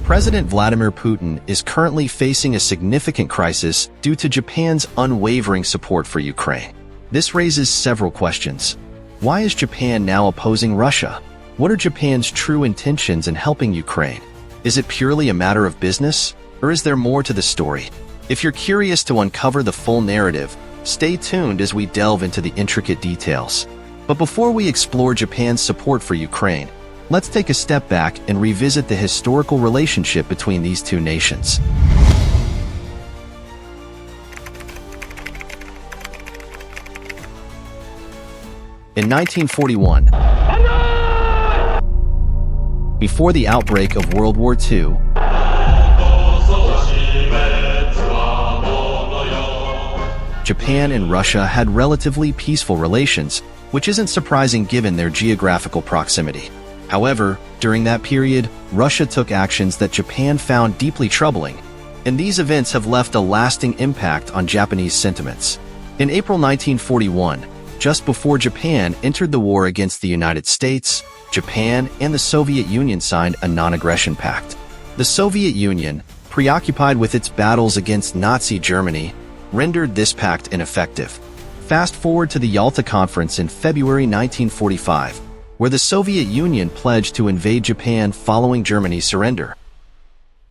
President Vladimir Putin is currently facing a significant crisis due to Japan's unwavering support for Ukraine. This raises several questions. Why is Japan now opposing Russia? What are Japan's true intentions in helping Ukraine? Is it purely a matter of business, or is there more to the story? If you're curious to uncover the full narrative, stay tuned as we delve into the intricate details. But before we explore Japan's support for Ukraine, let's take a step back and revisit the historical relationship between these two nations. In 1941, before the outbreak of World War II, Japan and Russia had relatively peaceful relations, which isn't surprising given their geographical proximity. However, during that period, Russia took actions that Japan found deeply troubling, and these events have left a lasting impact on Japanese sentiments. In April 1941, just before Japan entered the war against the United States, Japan and the Soviet Union signed a non-aggression pact. The Soviet Union, preoccupied with its battles against Nazi Germany, rendered this pact ineffective. Fast forward to the Yalta Conference in February 1945, where the Soviet Union pledged to invade Japan following Germany's surrender.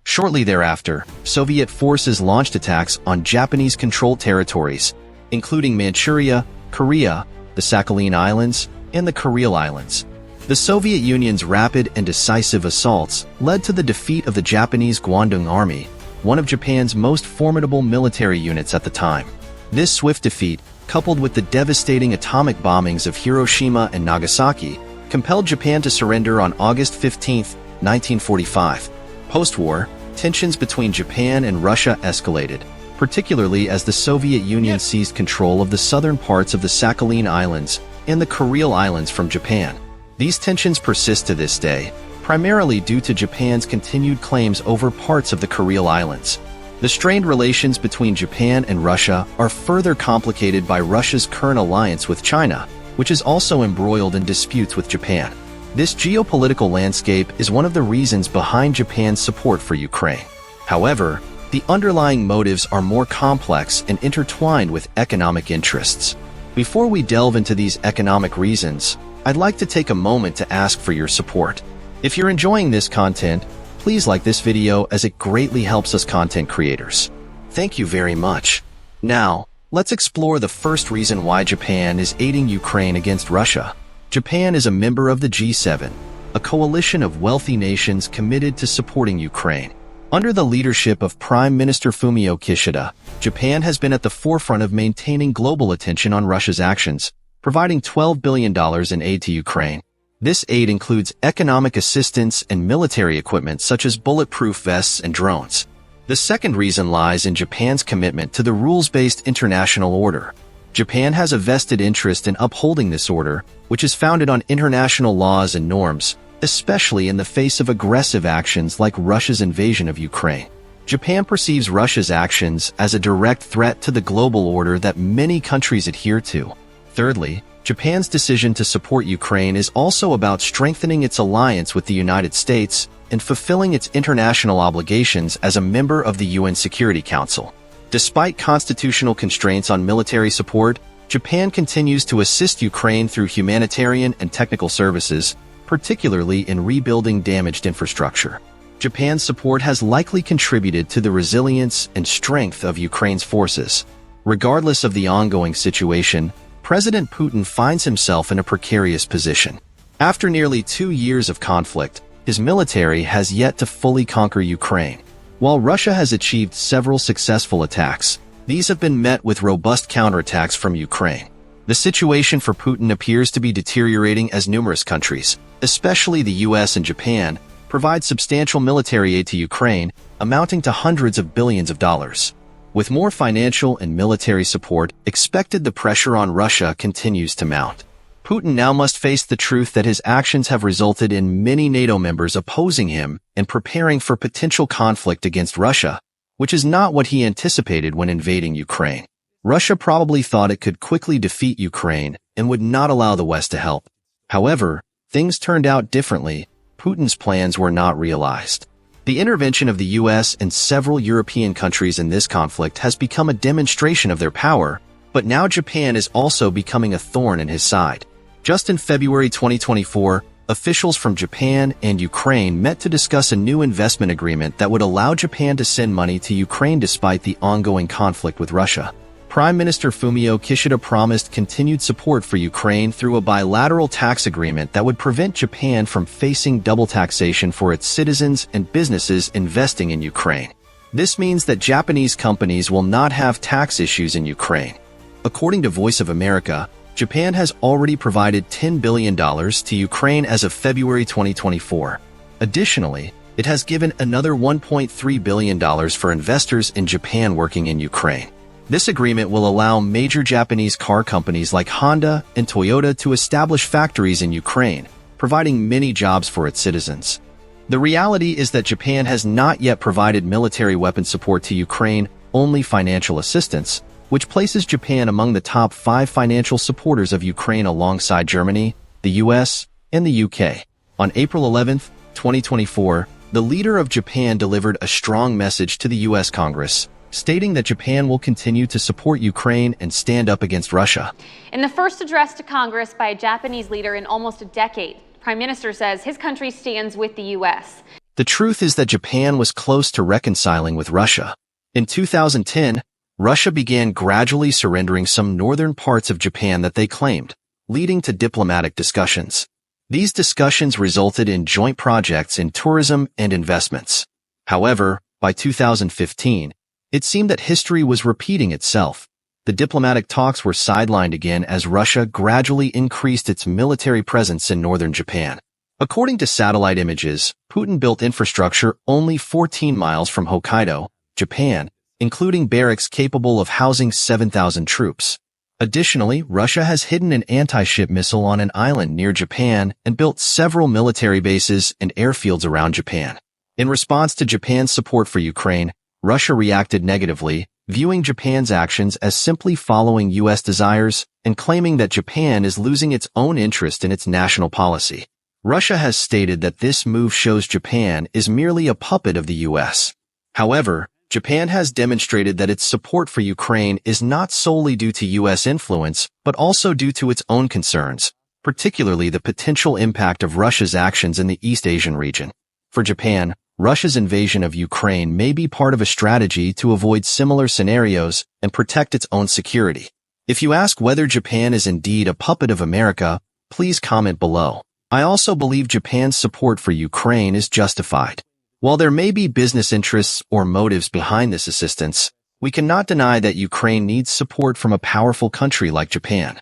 Shortly thereafter, Soviet forces launched attacks on Japanese-controlled territories, including Manchuria, Korea, the Sakhalin Islands, and the Kuril Islands. The Soviet Union's rapid and decisive assaults led to the defeat of the Japanese Guandong Army, one of Japan's most formidable military units at the time. This swift defeat, coupled with the devastating atomic bombings of Hiroshima and Nagasaki, compelled Japan to surrender on August 15, 1945. Post-war, tensions between Japan and Russia escalated, particularly as the Soviet Union seized control of the southern parts of the Sakhalin Islands and the Kuril Islands from Japan. These tensions persist to this day, primarily due to Japan's continued claims over parts of the Kuril Islands. The strained relations between Japan and Russia are further complicated by Russia's current alliance with China, which is also embroiled in disputes with Japan. This geopolitical landscape is one of the reasons behind Japan's support for Ukraine. However, the underlying motives are more complex and intertwined with economic interests. Before we delve into these economic reasons, I'd like to take a moment to ask for your support. If you're enjoying this content, please like this video as it greatly helps us content creators. Thank you very much. Now, let's explore the first reason why Japan is aiding Ukraine against Russia. Japan is a member of the G7, a coalition of wealthy nations committed to supporting Ukraine. Under the leadership of Prime Minister Fumio Kishida, Japan has been at the forefront of maintaining global attention on Russia's actions, providing $12 billion in aid to Ukraine. This aid includes economic assistance and military equipment such as bulletproof vests and drones. The second reason lies in Japan's commitment to the rules-based international order. Japan has a vested interest in upholding this order, which is founded on international laws and norms, especially in the face of aggressive actions like Russia's invasion of Ukraine. Japan perceives Russia's actions as a direct threat to the global order that many countries adhere to. Thirdly, Japan's decision to support Ukraine is also about strengthening its alliance with the United States and fulfilling its international obligations as a member of the UN Security Council. Despite constitutional constraints on military support, Japan continues to assist Ukraine through humanitarian and technical services, particularly in rebuilding damaged infrastructure. Japan's support has likely contributed to the resilience and strength of Ukraine's forces. Regardless of the ongoing situation, President Putin finds himself in a precarious position. After nearly 2 years of conflict, his military has yet to fully conquer Ukraine. While Russia has achieved several successful attacks, these have been met with robust counterattacks from Ukraine. The situation for Putin appears to be deteriorating as numerous countries, especially the US and Japan, provide substantial military aid to Ukraine, amounting to hundreds of billions of dollars. With more financial and military support expected, the pressure on Russia continues to mount. Putin now must face the truth that his actions have resulted in many NATO members opposing him and preparing for potential conflict against Russia, which is not what he anticipated when invading Ukraine. Russia probably thought it could quickly defeat Ukraine and would not allow the West to help. However, things turned out differently. Putin's plans were not realized. The intervention of the US and several European countries in this conflict has become a demonstration of their power, but now Japan is also becoming a thorn in his side. Just in February 2024, officials from Japan and Ukraine met to discuss a new investment agreement that would allow Japan to send money to Ukraine despite the ongoing conflict with Russia. Prime Minister Fumio Kishida promised continued support for Ukraine through a bilateral tax agreement that would prevent Japan from facing double taxation for its citizens and businesses investing in Ukraine. This means that Japanese companies will not have tax issues in Ukraine. According to Voice of America, Japan has already provided $10 billion to Ukraine as of February 2024. Additionally, it has given another $1.3 billion for investors in Japan working in Ukraine. This agreement will allow major Japanese car companies like Honda and Toyota to establish factories in Ukraine, providing many jobs for its citizens. The reality is that Japan has not yet provided military weapon support to Ukraine, only financial assistance, which places Japan among the top 5 financial supporters of Ukraine alongside Germany, the US, and the UK. On April 11, 2024, the leader of Japan delivered a strong message to the US Congress, stating that Japan will continue to support Ukraine and stand up against Russia. In the first address to Congress by a Japanese leader in almost a decade, the Prime Minister says his country stands with the U.S. The truth is that Japan was close to reconciling with Russia. In 2010, Russia began gradually surrendering some northern parts of Japan that they claimed, leading to diplomatic discussions. These discussions resulted in joint projects in tourism and investments. However, by 2015, it seemed that history was repeating itself. The diplomatic talks were sidelined again as Russia gradually increased its military presence in northern Japan. According to satellite images, Putin built infrastructure only 14 miles from Hokkaido, Japan, including barracks capable of housing 7,000 troops. Additionally, Russia has hidden an anti-ship missile on an island near Japan and built several military bases and airfields around Japan. In response to Japan's support for Ukraine, Russia reacted negatively, viewing Japan's actions as simply following U.S. desires and claiming that Japan is losing its own interest in its national policy. Russia has stated that this move shows Japan is merely a puppet of the U.S. However, Japan has demonstrated that its support for Ukraine is not solely due to U.S. influence, but also due to its own concerns, particularly the potential impact of Russia's actions in the East Asian region. For Japan, Russia's invasion of Ukraine may be part of a strategy to avoid similar scenarios and protect its own security. If you ask whether Japan is indeed a puppet of America, please comment below. I also believe Japan's support for Ukraine is justified. While there may be business interests or motives behind this assistance, we cannot deny that Ukraine needs support from a powerful country like Japan.